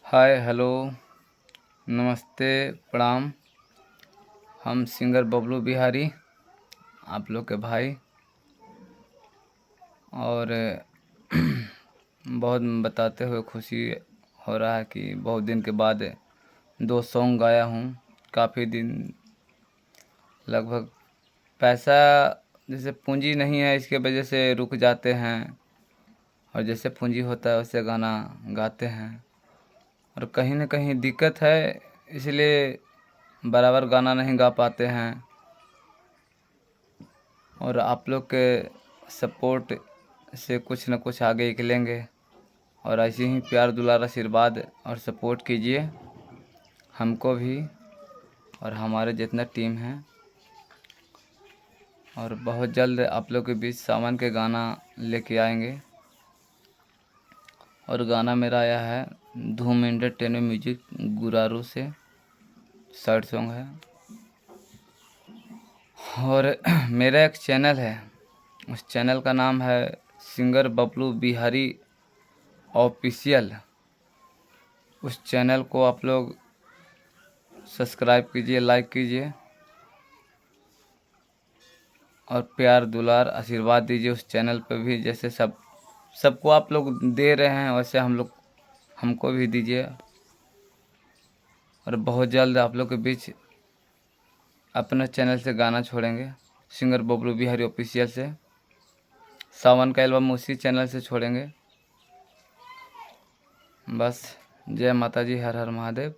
Hi hello नमस्ते प्रणाम। हम सिंगर बबलू बिहारी, आप लोग के भाई। और बहुत बताते हुए खुशी हो रहा है कि बहुत दिन के बाद 2 सॉन्ग गाया हूँ। काफ़ी दिन, लगभग पैसा जैसे पूंजी नहीं है, इसके वजह से रुक जाते हैं, और जैसे पूंजी होता है वैसे गाना गाते हैं। और कहीं ना कहीं दिक्कत है, इसलिए बराबर गाना नहीं गा पाते हैं। और आप लोग के सपोर्ट से कुछ न कुछ आगे निकलेंगे, और ऐसे ही प्यार दुलार आशीर्वाद और सपोर्ट कीजिए हमको भी और हमारे जितना टीम है। और बहुत जल्द आप लोग के बीच सावन के गाना लेके आएंगे। और गाना मेरा आया है धूम एंटरटेनमेंट म्यूजिक गुरारू से, सैड सॉन्ग है। और मेरा एक चैनल है, उस चैनल का नाम है सिंगर बबलू बिहारी ऑफिशियल। उस चैनल को आप लोग सब्सक्राइब कीजिए, लाइक कीजिए और प्यार दुलार आशीर्वाद दीजिए उस चैनल पर भी। जैसे सबको आप लोग दे रहे हैं, वैसे हमको भी दीजिए। और बहुत जल्द आप लोग के बीच अपने चैनल से गाना छोड़ेंगे, सिंगर बबलू बिहारी ऑफिशियल से। सावन का एल्बम उसी चैनल से छोड़ेंगे। बस, जय माता जी, हर हर महादेव।